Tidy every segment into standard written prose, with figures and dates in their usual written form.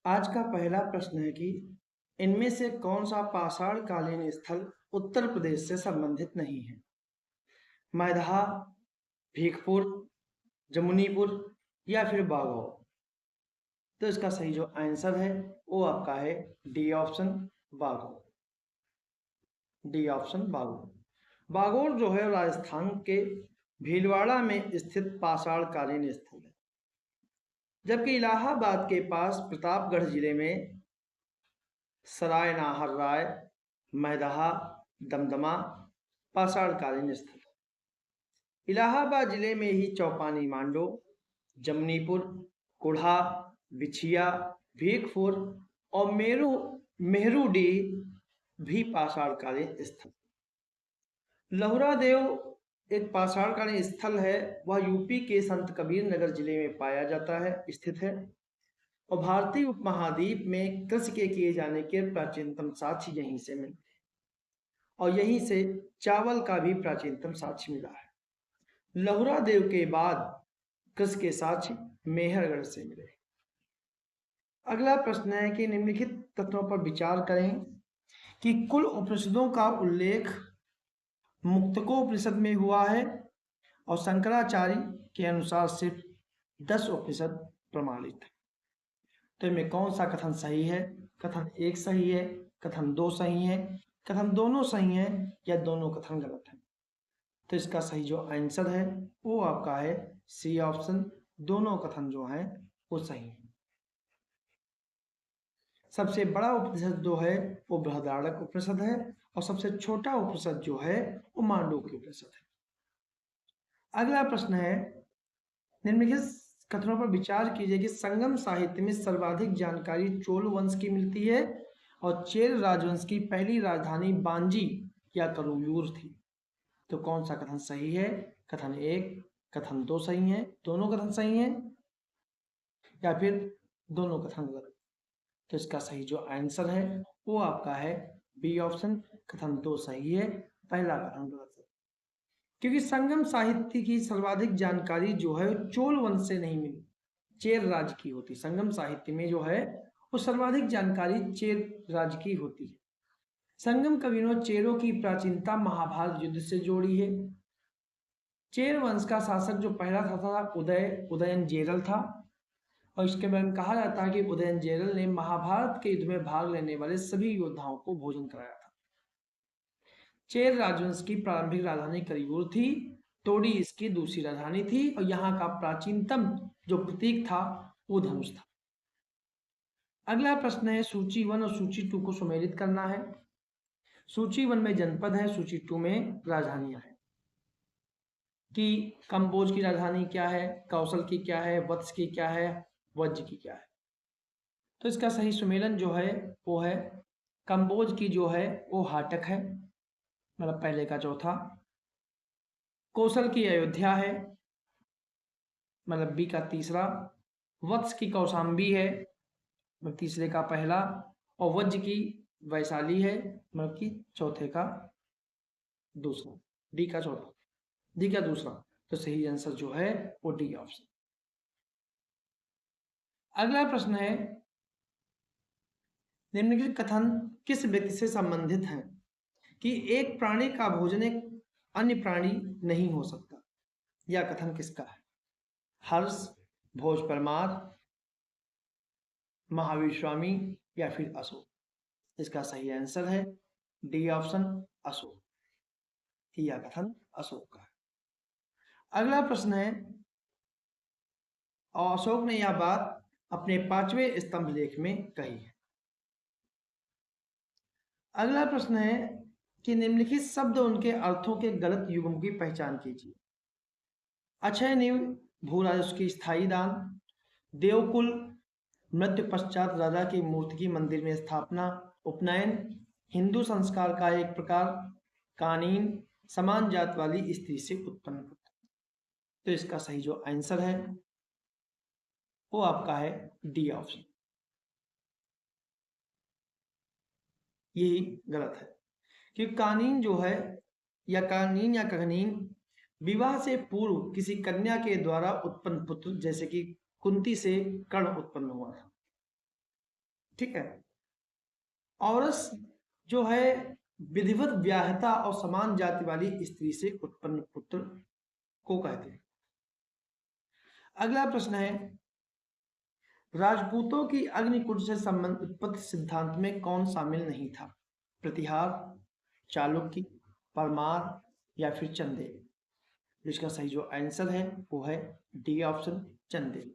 आज का पहला प्रश्न है कि इनमें से कौन सा पाषाण कालीन स्थल उत्तर प्रदेश से संबंधित नहीं है? मैदहा, भीखपुर, जमुनीपुर या फिर बागौर। तो इसका सही जो आंसर है वो आपका है D option, Bagaur. D option Bagaur. Bagaur जो है राजस्थान के भीलवाड़ा में स्थित पाषाण कालीन स्थल है, जबकि इलाहाबाद के पास प्रतापगढ़ जिले में सराय नाहर राय, मैदहा, दमदमा पाषाण कालीन स्थल। इलाहाबाद जिले में ही चौपानी मांडो, जमनीपुर, कुढ़ा, बिछिया, भीखपुर और मेहरूडी भी पाषाण कालीन स्थल। लहुरा देव एक पाषाण कालीन स्थल है, वह यूपी के संत कबीर नगर जिले में पाया जाता है, स्थित है और भारतीय उपमहाद्वीप में कृषि के किए जाने के प्राचीनतम साक्ष्य यहीं से मिलते हैं और यहीं से चावल का भी प्राचीनतम साक्ष्य मिला है। लहुरा देव के बाद कृषि के साक्ष्य मेहरगढ़ से मिले। अगला प्रश्न है कि निम्नलिखित तत्वों पर विचार करें कि कुल उपनिषदों का उल्लेख मुक्तकोपनिषद में हुआ है और शंकराचार्य के अनुसार सिर्फ 10 उपनिषद प्रमाणित है। तो इनमें कौन सा कथन सही है? कथन 1 सही है, कथन 2 सही है, कथन दोनों सही है या दोनों कथन गलत है? तो इसका सही जो आंसर है वो आपका है सी ऑप्शन, दोनों कथन जो है वो सही है। सबसे बड़ा उपनिषद जो है वो बृहदारण्यक उपनिषद है और सबसे छोटा उपनिषद जो है वो मांडूक्य उपनिषद है। अगला प्रश्न है, निम्नलिखित कथनों पर विचार कीजिए कि संगम साहित्य में सर्वाधिक जानकारी चोल वंश की मिलती है और चेर राजवंश की पहली राजधानी बांजी या करूयूर थी। तो कौन सा कथन सही है? कथन 1, कथन 2 सही है, दोनों कथन सही है या फिर दोनों कथन गलत? तो इसका सही जो आंसर है वो आपका है बी ऑप्शन, कथन 2 सही है, पहला कथन गलत है। क्योंकि संगम साहित्य की सर्वाधिक जानकारी जो है चोल वंश से नहीं मिली, चेर राज्य की होती। संगम साहित्य में जो है वो सर्वाधिक जानकारी चेर राज्य की होती है। संगम कवियों चेरों की प्राचीनता महाभारत युद्ध से जोड़ी है। चेर वंश का शासक जो पहला था उदयनजेरल था और इसके बारे में कहा जाता है कि उदयनजेरल ने महाभारत के युद्ध में भाग लेने वाले सभी योद्धाओं को भोजन कराया था। चेर राजवंश की प्रारंभिक राजधानी करियूर थी, तोड़ी इसकी दूसरी राजधानी थी और यहाँ का प्राचीनतम जो प्रतीक था वो धनुष था। अगला प्रश्न है, सूची 1 और सूची 2 को सुमेलित करना है। सूची 1 में जनपद है, सूची 2 में राजधानियां हैं कि कंबोज की राजधानी क्या है, कौशल की क्या है, वत्स की क्या है, वज्र की क्या है। तो इसका सही सुमेलन जो है वो है कंबोज की जो है वो हाटक है, मतलब पहले का चौथा। कौशल की अयोध्या है, मतलब बी का तीसरा। वत्स की कौशाम्बी है, मतलब तीसरे का पहला। और वज्र की वैशाली है, मतलब कि चौथे का दूसरा, डी का चौथा, डी का दूसरा। तो सही आंसर जो है वो डी ऑप्शन। अगला प्रश्न है, निम्नलिखित कथन किस व्यक्ति से संबंधित है कि एक प्राणी का भोजन एक अन्य प्राणी नहीं हो सकता? यह कथन किसका है? हर्ष, भोज परमार, महावीर स्वामी या फिर अशोक? इसका सही आंसर है डी ऑप्शन, अशोक। यह कथन अशोक का है। अगला प्रश्न है, और अशोक ने यह बात अपने 5वें स्तंभ लेख में कही है। अगला प्रश्न है कि निम्नलिखित शब्द उनके अर्थों के गलत युग्म की पहचान कीजिए। अक्षय नीव, भू राजस्व की स्थायी दान, देवकुल, मृत्यु पश्चात राजा की मूर्ति की मंदिर में स्थापना, उपनयन, हिंदू संस्कार का एक प्रकार, कानीन, समान जात वाली स्त्री से उत्पन्न पुत्र। तो इसका सही जो आंसर है वो आपका है डी ऑप्शन। यही गलत है क्योंकि कानीन जो है या कानीन या कगनीन विवाह से पूर्व किसी कन्या के द्वारा उत्पन्न पुत्र, जैसे कि कुंती से कर्ण उत्पन्न हुआ था। ठीक है। औरस जो है विधिवत व्याहता और समान जाति वाली स्त्री से उत्पन्न पुत्र को कहते हैं। अगला प्रश्न है, राजपूतों की अग्निकुंड से संबंध उत्पत्ति सिद्धांत में कौन शामिल नहीं था? प्रतिहार, चालुक्य, परमार या फिर चंदेल? जिसका सही जो आंसर है वो है डी ऑप्शन, चंदेल।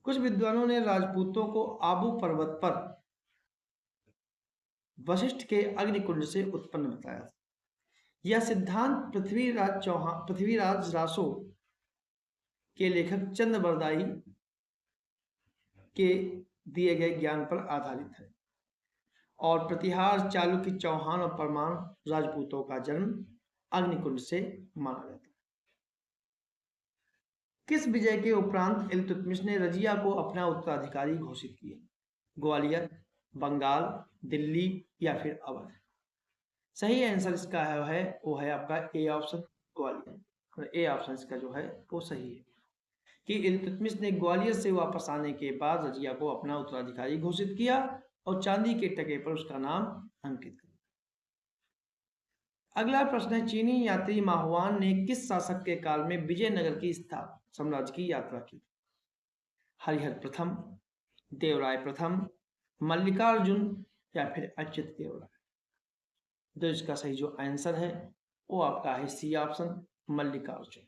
कुछ विद्वानों ने राजपूतों को आबू पर्वत पर वशिष्ठ के अग्निकुंड से उत्पन्न बताया। यह सिद्धांत पृथ्वीराज रासो के लेखक चंद बरदाई के दिए गए ज्ञान पर आधारित है और प्रतिहार, चालुक्य, चौहान और परमार राजपूतों का जन्म अग्निकुंड से माना जाता है। किस विजय के उपरांत इल्तुतमिश ने रजिया को अपना उत्तराधिकारी घोषित किया? ग्वालियर, बंगाल, दिल्ली या फिर अवध? सही आंसर इसका है वो है आपका A option, Gwalior. A option इसका जो है वो सही है कि इल्तुतमिश ने ग्वालियर से वापस आने के बाद रजिया को अपना उत्तराधिकारी घोषित किया और चांदी के टके पर उसका नाम अंकित किया। अगला प्रश्न है, चीनी यात्री माहवान ने किस शासक के काल में विजयनगर की साम्राज्य की यात्रा की? हरिहर प्रथम, देवराय प्रथम, मल्लिकार्जुन या फिर अच्युत देवराय? तो इसका सही जो आंसर है वो आपका है सी ऑप्शन, मल्लिकार्जुन।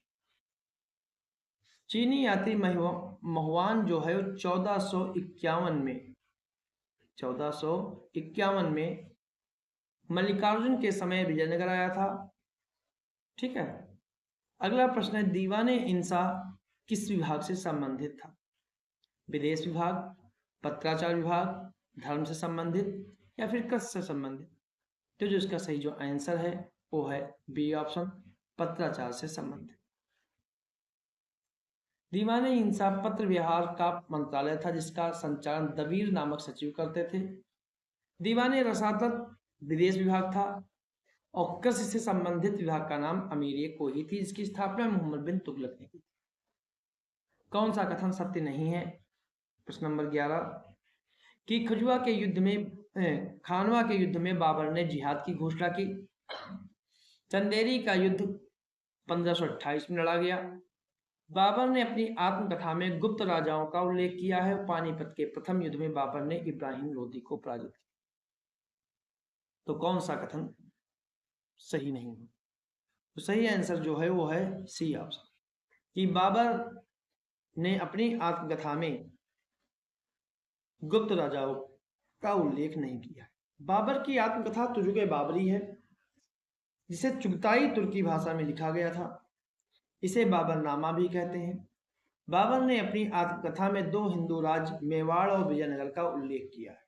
चीनी यात्री माहवान जो है 1451 में मल्लिकार्जुन के समय विजयनगर आया था। ठीक है। अगला प्रश्न है, दीवाने इंसा किस विभाग से संबंधित था? विदेश विभाग, पत्राचार विभाग, धर्म से संबंधित या फिर कृषि से संबंधित? तो जो इसका सही जो आंसर है वो है बी ऑप्शन, पत्राचार से संबंधित। दीवाने इंसा पत्र व्यवहार का मंत्रालय था जिसका संचालन दबीर नामक सचिव करते थे। दीवाने रसातत विदेश विभाग था और कृषि से संबंधित विभाग का नाम अमीरिय कोही थी जिसकी स्थापना मोहम्मद बिन तुगलक ने की। कौन सा कथन सत्य नहीं है? प्रश्न नंबर 11 कि खानवा के युद्ध में बाबर ने जिहाद की घोषणा की। चंदेरी का युद्ध 1528 में लड़ा गया। बाबर ने अपनी आत्मकथा में गुप्त राजाओं का उल्लेख किया है। पानीपत के प्रथम युद्ध में बाबर ने इब्राहिम लोदी को पराजित किया। तो कौन सा कथन सही नहीं है? तो सही आंसर जो है वो है सी ऑप्शन कि बाबर ने अपनी आत्मकथा में गुप्त राजाओं का उल्लेख नहीं किया। बाबर की आत्मकथा तुजुक बाबरी है जिसे चुगताई तुर्की भाषा में लिखा गया था। इसे बाबरनामा भी कहते हैं। बाबर ने अपनी आत्मकथा में 2 हिंदू राज्य मेवाड़ और विजयनगर का उल्लेख किया है।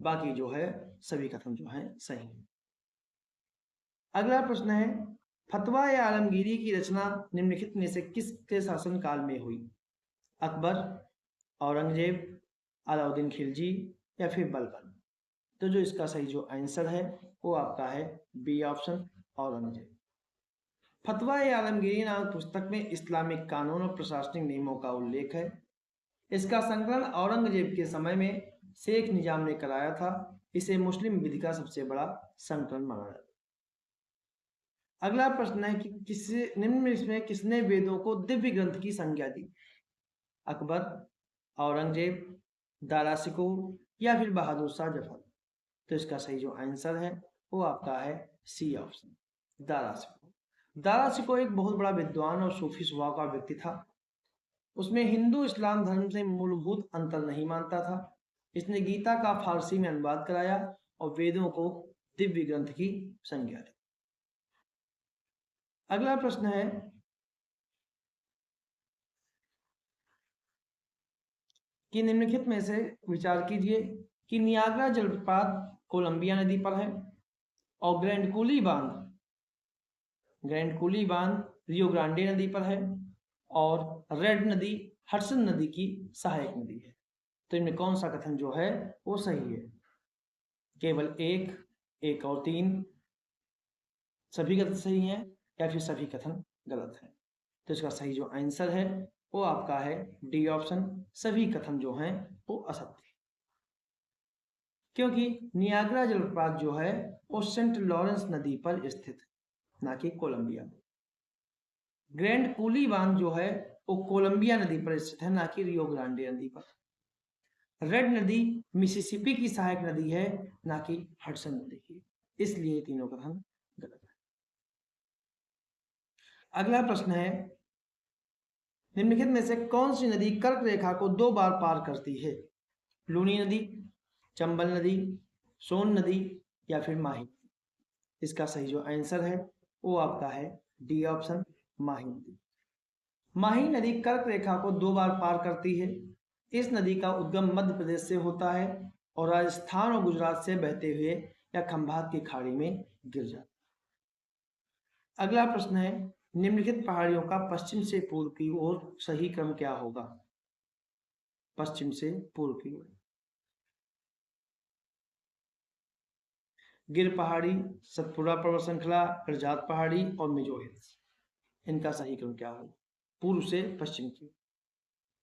बाकी जो है सभी कथन जो है सही है। अगला प्रश्न है, फतवा या आलमगीरी की रचना निम्नलिखित में से किसके शासनकाल में हुई? अकबर, औरंगजेब, अलाउद्दीन खिलजी या फिर बलबन? तो जो इसका सही जो आंसर है वो आपका है बी ऑप्शन, औरंगजेब। फतवा या आलमगीरी नामक पुस्तक में इस्लामिक कानून और प्रशासनिक नियमों का उल्लेख है। इसका संकलन औरंगजेब के समय में शेख निजाम ने कराया था। इसे मुस्लिम विधि का सबसे बड़ा संकलन माना जाता है। अगला प्रश्न है कि निम्न में किसने वेदों को दिव्य ग्रंथ की संज्ञा दी? अकबर, औरंगजेब, दारा शिकोह या फिर बहादुर शाह जफर? तो इसका सही जो आंसर है वो आपका है सी ऑप्शन, दारा शिकोह। दारा शिकोह एक बहुत बड़ा विद्वान और सूफी स्वभाव का व्यक्ति था। उसमें हिंदू इस्लाम धर्म से मूलभूत अंतर नहीं मानता था। इसने गीता का फारसी में अनुवाद कराया और वेदों को दिव्य ग्रंथ की संज्ञा दी। अगला प्रश्न है कि निम्नलिखित में से विचार कीजिए कि नियाग्रा जलप्रपात कोलंबिया नदी पर है और ग्रैंड कूली बांध रियो ग्रांडे नदी पर है और रेड नदी हडसन नदी की सहायक नदी है। तो इनमें कौन सा कथन जो है वो सही है? केवल 1, 1 और 3 सभी कथन सही हैं या फिर सभी कथन गलत हैं? तो इसका सही जो आंसर है वो आपका है डी ऑप्शन, सभी कथन जो हैं वो असत्य। क्योंकि नियाग्रा जलप्रपात जो है वो सेंट लॉरेंस नदी पर स्थित है, ना कि कोलंबिया में। ग्रैंड कूली बांध जो है वो कोलंबिया नदी पर स्थित है, ना कि रियो ग्रांडे नदी पर। रेड नदी मिसिसिपी की सहायक नदी है, ना कि हडसन नदी की, इसलिए तीनों कथन गलत है। अगला प्रश्न है, निम्नलिखित में से कौन सी नदी कर्क रेखा को 2 बार पार करती है? लूनी नदी, चंबल नदी, सोन नदी या फिर माही? इसका सही जो आंसर है वो आपका है डी ऑप्शन, माही नदी। माही नदी कर्क रेखा को 2 बार पार करती है। इस नदी का उद्गम मध्य प्रदेश से होता है और राजस्थान और गुजरात से बहते हुए या खंभात की खाड़ी में गिर जाता है। अगला प्रश्न है, निम्नलिखित पहाड़ियों का पश्चिम से पूर्व की ओर सही क्रम क्या होगा? पश्चिम से पूर्व की ओर गिर पहाड़ी, सतपुड़ा पर्वत श्रृंखला, करजात पहाड़ी और मिजो हिल्स। इनका सही क्रम क्या होगा पूर्व से पश्चिम की?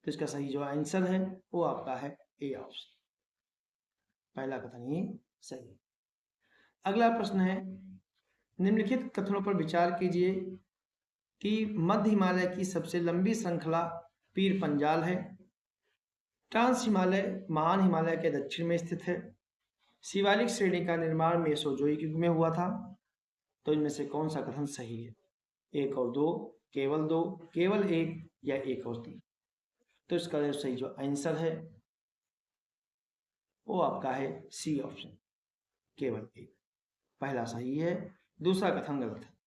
तो इसका सही जो आंसर है वो आपका है ए ऑप्शन, पहला कथन ही सही है। अगला प्रश्न है, निम्नलिखित कथनों पर विचार कीजिए कि मध्य हिमालय की सबसे लंबी श्रृंखला पीर पंजाल है। ट्रांस हिमालय महान हिमालय के दक्षिण में स्थित है। शिवालिक श्रेणी का निर्माण मेसोजोइक युग में हुआ था। तो इनमें से कौन सा कथन सही है? 1 और 2, केवल 2, केवल 1 या 1 और 3? तो इसका सही जो आंसर है वो आपका है सी ऑप्शन, केवल 1। पहला सही है, दूसरा कथन गलत है।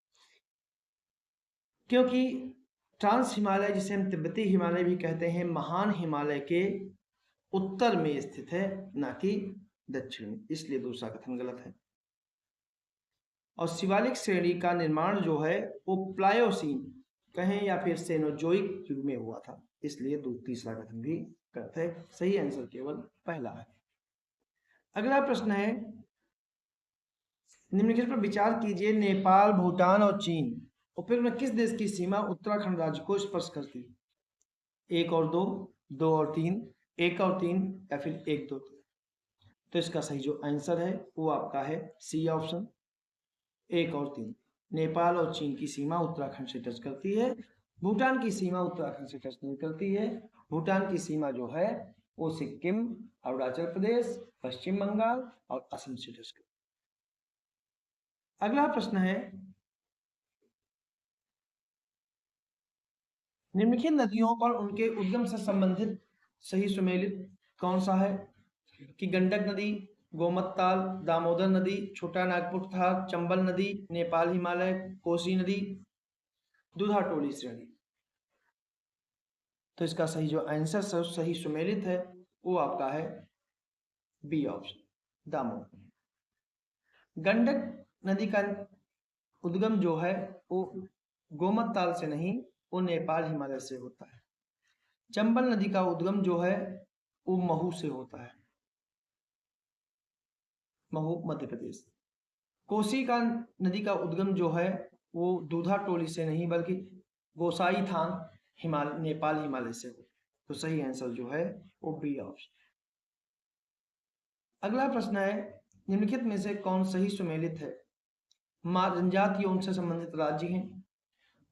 क्योंकि ट्रांस हिमालय, जिसे हम तिब्बती हिमालय भी कहते हैं, महान हिमालय के उत्तर में स्थित है, ना कि दक्षिण में, इसलिए दूसरा कथन गलत है। और शिवालिक श्रेणी का निर्माण जो है वो प्लायोसीन कहें या फिर सेनोजोइक युग में हुआ था, इसलिए तीसरा कथन भी गलत है। सही आंसर केवल पहला है। अगला प्रश्न है, निम्नलिखित पर विचार कीजिए, नेपाल, भूटान और चीन उपयुक्त में किस देश की सीमा उत्तराखंड राज्य को स्पर्श करती है? 1 और 2, 2 और 3, 1 और 3 या फिर 1, 2, 3? तो इसका सही जो आंसर है वो आपका है सी ऑप्शन, 1 और 3। नेपाल और चीन की सीमा उत्तराखंड से टच करती है, भूटान की सीमा उत्तराखंड से टच नहीं करती है। भूटान की सीमा जो है वो सिक्किम, अरुणाचल प्रदेश, पश्चिम बंगाल और असम से टच करती है। अगला प्रश्न है, निम्नलिखित नदियों और उनके उद्गम से संबंधित सही सुमेलित कौन सा है? कि गंडक नदी, गोमतताल, दामोदर नदी, छोटा नागपुर थार, चंबल नदी, नेपाल हिमालय, कोसी नदी, दुधा टोली श्रेणी? तो इसका सही जो आंसर सही सुमेलित है वो आपका है बी ऑप्शन, दामोदर। गंडक नदी का उद्गम जो है वो गोमतताल से नहीं, वो नेपाल हिमालय से होता है। चंबल नदी का उद्गम जो है वो महू से होता है, महू मध्य प्रदेश। कोसी का नदी का उद्गम जो है वो दूधा टोली से नहीं बल्कि गोसाई थान हिमालय, नेपाल हिमालय से हो। तो सही आंसर जो है वो बी ऑप्शन। अगला प्रश्न है, निम्नलिखित में से कौन सही सुमेलित है? जनजातीय उनसे संबंधित राज्य हैं।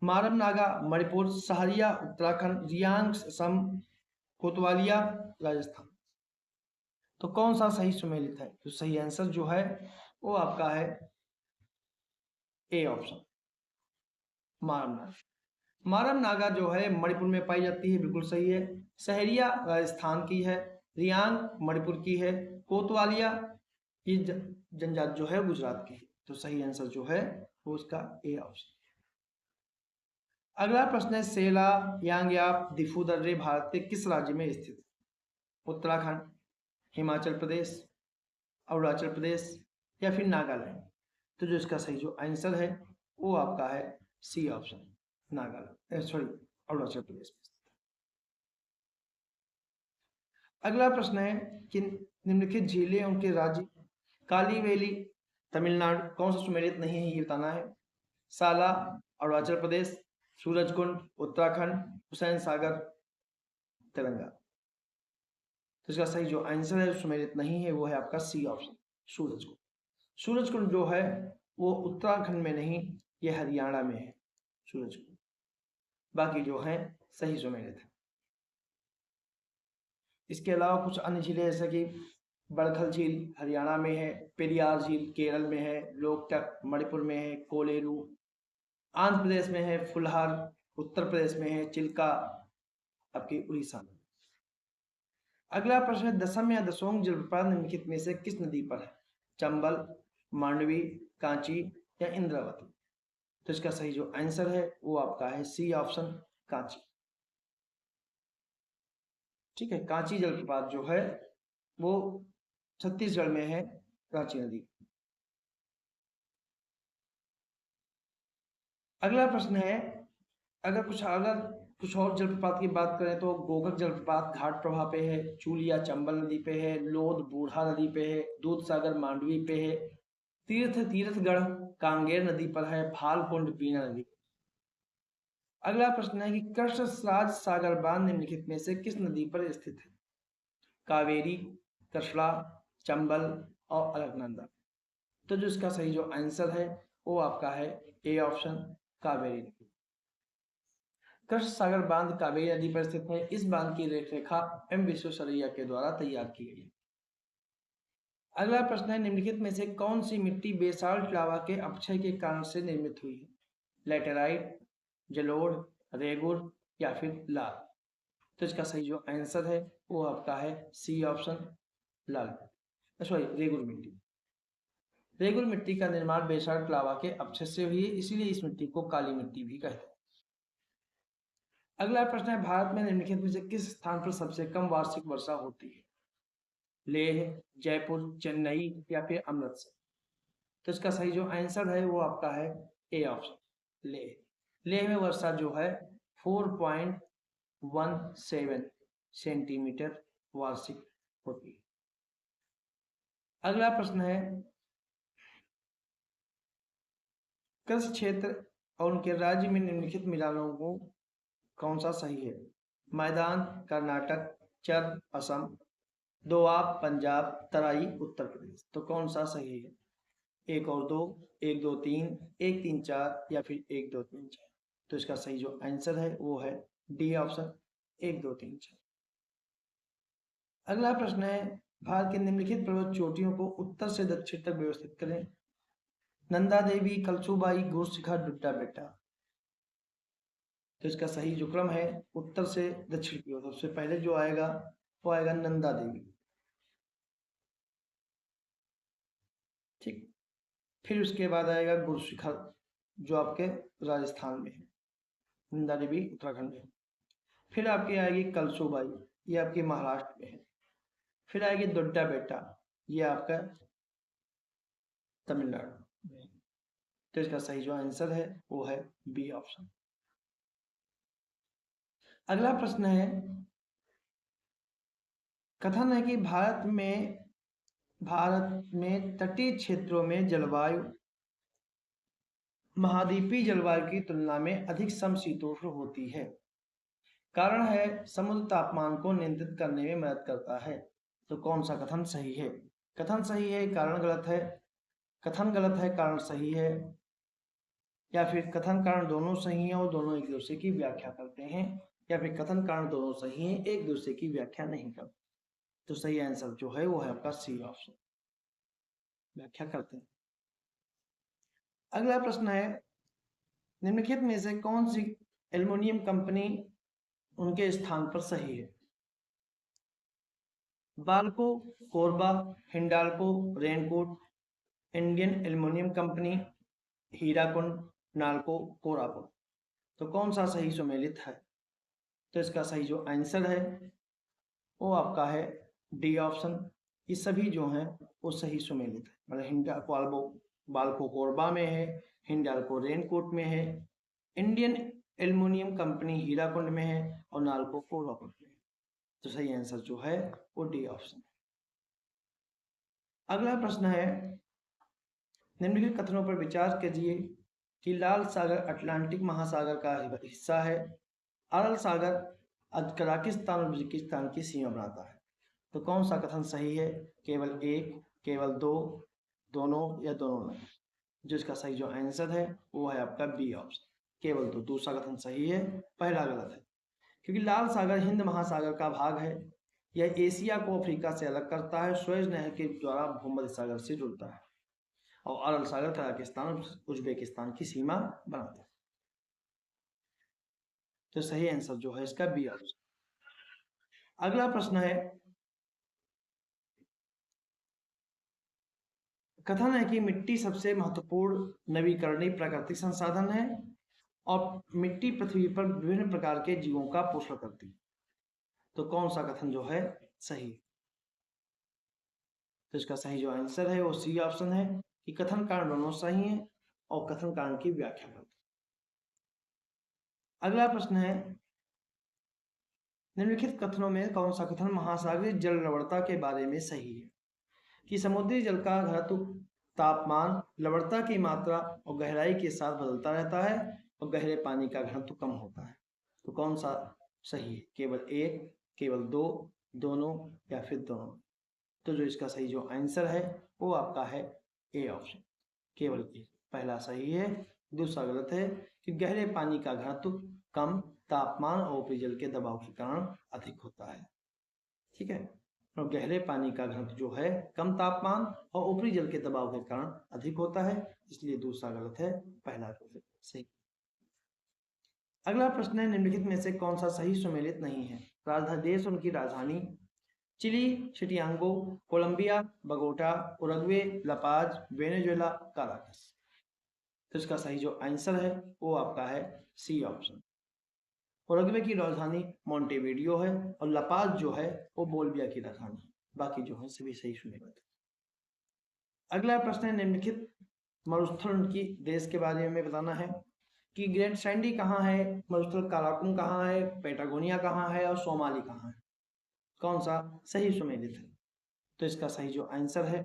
मारम नागा मणिपुर, सहरिया उत्तराखंड, रियांग असम, कोतवालिया राजस्थान। तो कौन सा सही सुमेलित है? तो सही आंसर जो है वो आपका है ए ऑप्शन, मारम नागा। मारम नागा जो है मणिपुर में पाई जाती है, बिल्कुल सही है। सहरिया राजस्थान की है, रियांग मणिपुर की है, कोतवालिया ये जनजाति जो है गुजरात की है। तो सही आंसर जो है वो उसका ए ऑप्शन। अगला प्रश्न है, सेला यांगयाप दिफू दर्रे भारत के किस राज्य में स्थित? उत्तराखंड, हिमाचल प्रदेश, अरुणाचल प्रदेश या फिर नागालैंड? तो जो इसका सही जो आंसर है वो आपका है C option, Nagaland, sorry Arunachal Pradesh. अगला प्रश्न है कि निम्नलिखित झीलें उनके राज्य, काली वैली तमिलनाडु, कौन सा सुमेलित नहीं है ये बताना है। साला अरुणाचल प्रदेश, सूरजकुंड उत्तराखंड, हुसैन सागर तेलंगाना। तो इसका सही जो आंसर है सुमेलित नहीं है वो है आपका सी ऑप्शन, सूरजकुंड। सूरजकुंड जो है वो उत्तराखंड में नहीं, ये हरियाणा में है सूरजकुंड। बाकी जो है सही सुमेलित है। इसके अलावा कुछ अन्य झीलें जैसे कि बड़खल झील हरियाणा में है, पेरियार झील केरल में है, लोकटक मणिपुर में है, कोलेरू आंध्र प्रदेश में है, फुलहार उत्तर प्रदेश में है, चिल्का आपकी उड़ीसा में। अगला प्रश्न है दसम या दसोंग जलप्रपात निम्नलिखित में से किस नदी पर है? चंबल, मांडवी, कांची या इंद्रावती। तो इसका सही जो आंसर है वो आपका है सी ऑप्शन, कांची। ठीक है, कांची जलप्रपात जो है वो छत्तीसगढ़ में है, कांची नदी। अगला प्रश्न है अगर कुछ और जलप्रपात की बात करें तो गोगक जलप्रपात घाट प्रभा पे है, चूलिया चंबल नदी पे है, लोध बूढ़ा नदी पे है, दूधसागर मांडवी पे है, तीर्थगढ़ कांगेर नदी पर है, भालकुंड बीना नदी। अगला प्रश्न है कि कृष्णराज सागर बांध निम्नलिखित में से किस नदी पर स्थित है? कावेरी, कृष्णा, चंबल और अलकनंदा। तो जो इसका सही जो आंसर है वो आपका है ए ऑप्शन, कावेरी नदी। कृष्ण सागर बांध कावेरी नदी पर स्थित है। इस बांध की रेखा एम विश्वेश्वरैया के द्वारा तैयार की गई है। अगला प्रश्न है निम्नलिखित में से कौन सी मिट्टी बेसाल्ट लावा के अपक्षय के कारण से निर्मित हुई है? लैटेराइट, जलोढ़, रेगुर या फिर लाल। तो इसका सही जो आंसर है वो आपका है सी ऑप्शन, लाल सॉरी रेगुर मिट्टी। रेगुर मिट्टी का निर्माण बेसाल्ट लावा के अपक्षय से हुई है, इसीलिए इस मिट्टी को काली मिट्टी भी कहते हैं। अगला प्रश्न है भारत में निम्नलिखित में से किस स्थान पर सबसे कम वार्षिक वर्षा होती है? लेह, जयपुर, चेन्नई या फिर अमृतसर। तो इसका सही जो आंसर है वो आपका है ए ऑप्शन, लेह। लेह में वर्षा जो है 4.17 सेंटीमीटर वार्षिक होती है। अगला प्रश्न है कृषि क्षेत्र और उनके राज्य में निम्नलिखित मिलानों को कौन सा सही है? मैदान कर्नाटक, चर असम, दोआब पंजाब, तराई उत्तर प्रदेश। तो कौन सा सही है? 1 और 2, 1 2 3, 1 3 4 या फिर 1 2 3 4। तो इसका सही जो आंसर है वो है डी ऑप्शन, 1 2 3 4। अगला प्रश्न है भारत के निम्नलिखित पर्वत चोटियों को उत्तर से दक्षिण तक व्यवस्थित करें। नंदा देवी, कलसूबाई, गुरशिखा, डुड्डा बेटा। तो इसका सही जो क्रम है उत्तर से दक्षिण की ओर सबसे पहले जो आएगा वो आएगा नंदा देवी। ठीक, फिर उसके बाद आएगा गुरशिखा जो आपके राजस्थान में है, नंदा देवी उत्तराखंड में। फिर आपकी आएगी कलसूबाई, ये आपके महाराष्ट्र में है। फिर आएगी डुड्डा बेटा, ये आपका तमिलनाडु में। तो इसका सही जो आंसर है वो है बी ऑप्शन। अगला प्रश्न है कथन है कि भारत में तटीय क्षेत्रों में जलवायु महाद्वीपीय जलवायु की तुलना में अधिक समशीतोष्ण होती है। कारण है समुद्र तापमान को नियंत्रित करने में मदद करता है। तो कौन सा कथन सही है? कथन सही है, कारण गलत है, कथन गलत है, कारण सही है, या फिर कथन कारण दोनों सही है और दोनों एक दूसरे की व्याख्या करते हैं, या फिर कथन कारण दोनों सही है एक दूसरे की व्याख्या नहीं करते। तो सही आंसर जो है वो है आपका सी ऑप्शन, व्याख्या करते हैं। अगला प्रश्न है निम्नलिखित में से कौन सी एल्युमिनियम कंपनी उनके स्थान पर सही है? Balco, Korba, Hindalco, raincoat, Indian aluminium company, Hirakud, NALCO, Koraput. तो कौन सा सही सुमेलित है? तो इसका सही जो आंसर है वो आपका है डी ऑप्शन, ये सभी जो हैं वो सही सुमेलित है। मतलब हिंडाल्को बाल्को कोरबा में है, हिंडाल्को रेनकोट में है, इंडियन एल्युमिनियम कंपनी हीराकुंड में है और नाल्को कोरापुट में है। तो सही आंसर जो है वो डी ऑप्शन। अगला प्रश्न है निम्नलिखित कथनों पर विचार कीजिए कि लाल सागर अटलांटिक महासागर का हिस्सा है, अरल सागर कजाकिस्तान और उज्बेकिस्तान की सीमा बनाता है। तो कौन सा कथन सही है? केवल एक, केवल दो, दोनों या दोनों नहीं। जो इसका सही जो आंसर है वो है आपका बी ऑप्शन, केवल दो। दूसरा कथन सही है, पहला गलत है। क्योंकि लाल सागर हिंद महासागर का भाग है, यह एशिया को अफ्रीका से अलग करता है, सुएज नहर के द्वारा भूमध्य सागर से जुड़ता है, और अरल सागर कजाकिस्तान और उज्बेकिस्तान की सीमा बनाता है। तो सही आंसर जो है इसका बी ऑप्शन। अगला प्रश्न है, कथन है कि मिट्टी सबसे महत्वपूर्ण नवीकरणीय प्राकृतिक संसाधन है और मिट्टी पृथ्वी पर विभिन्न प्रकार के जीवों का पोषण करती है। तो कौन सा कथन जो है सही? तो इसका सही जो आंसर है वो सी ऑप्शन है कि कथन कारण दोनों सही है और कथन कारण की व्याख्या करते। अगला प्रश्न है, निम्नलिखित कथनों में कौन सा कथन महासागरीय जल लवणता के बारे में सही है? कि समुद्री जल का घनत्व, तापमान, लवणता की मात्रा और गहराई के साथ बदलता रहता है और गहरे पानी का घनत्व कम होता है। तो कौन सा सही है? केवल एक, केवल दो, दोनों या फिर दोनों। तो जो इसका सही जो आंसर है वो आपका है ए ऑप्शन, केवल एक। पहला सही है, दूसरा गलत है कि गहरे पानी का घनत्व कम तापमान और ऊपरी जल के दबाव के कारण अधिक होता है। ठीक है, और गहरे पानी का घनत्व जो है कम तापमान और ऊपरी जल के दबाव के कारण अधिक होता है, इसलिए दूसरा गलत है, पहला सही। अगला प्रश्न है, निम्नलिखित में से कौन सा सही सुमेलित नहीं है? राजधानी देश, उनकी राजधानी, Chile, Santiago, Colombia, Bogota, Uruguay, La Paz, Venezuela, Caracas. तो इसका सही जो आंसर है वो आपका है सी ऑप्शन। उरुग्वे की राजधानी मोंटेवीडियो है और लापाज जो है वो बोलिविया की राजधानी। बाकी जो है सभी सही सुनेगा। अगला प्रश्न है, निम्नलिखित मरुस्थल की देश के बारे में बताना है कि ग्रेट सैंडी कहाँ है, मरुस्थल काराकुम कहाँ है, पेटागोनिया कहाँ है और सोमाली कहाँ है। कौन सा सही सुमेलित है? तो इसका सही जो आंसर है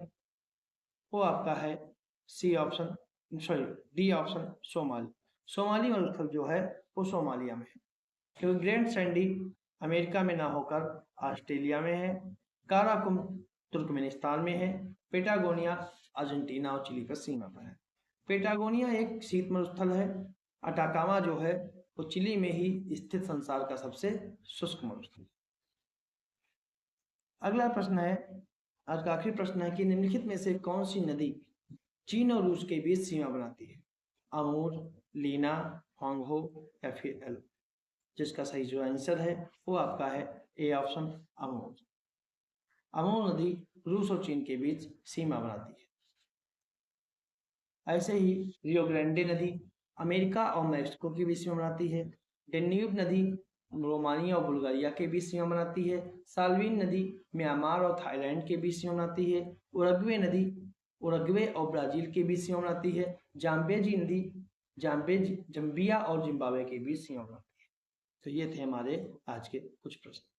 वो आपका है C option, sorry D option, Somali. Somali मरुस्थल जो है वो सोमालिया में है, क्योंकि ग्रेट सैंडी अमेरिका में ना होकर ऑस्ट्रेलिया में है, काराकुम तुर्कमेनिस्तान में है, पेटागोनिया अर्जेंटीना और चिली पर सीमा पर है। पेटागोनिया एक शीत मरुस्थल है, अटाकामा जो है वो चिली में ही स्थित संसार का सबसे शुष्क मरुस्थल। अगला प्रश्न है, आज का आखिरी प्रश्न है कि निम्नलिखित में से कौन सी नदी चीन और रूस के बीच सीमा बनाती है? अमूर, लीना, होंगहो या फिर एल। जिसका सही जो आंसर है वो आपका है ए ऑप्शन, अमूर। अमूर नदी रूस और चीन के बीच सीमा बनाती है। ऐसे ही रियो ग्रांडे नदी अमेरिका और मैक्सिको के बीच सीमा बनाती है। डेन्यूब नदी रोमानिया और बुल्गारिया के बीच सीमा बनाती है। साल्विन नदी म्यांमार और थाईलैंड के बीच सीमा बनाती है। उरुग्वे नदी उरुग्वे और ब्राजील के बीच सीमा बनाती है। जाम्बेजी नदी जाम्बिया और जिम्बाब्वे के बीच सीमा बनाती है। तो ये थे हमारे आज के कुछ प्रश्न।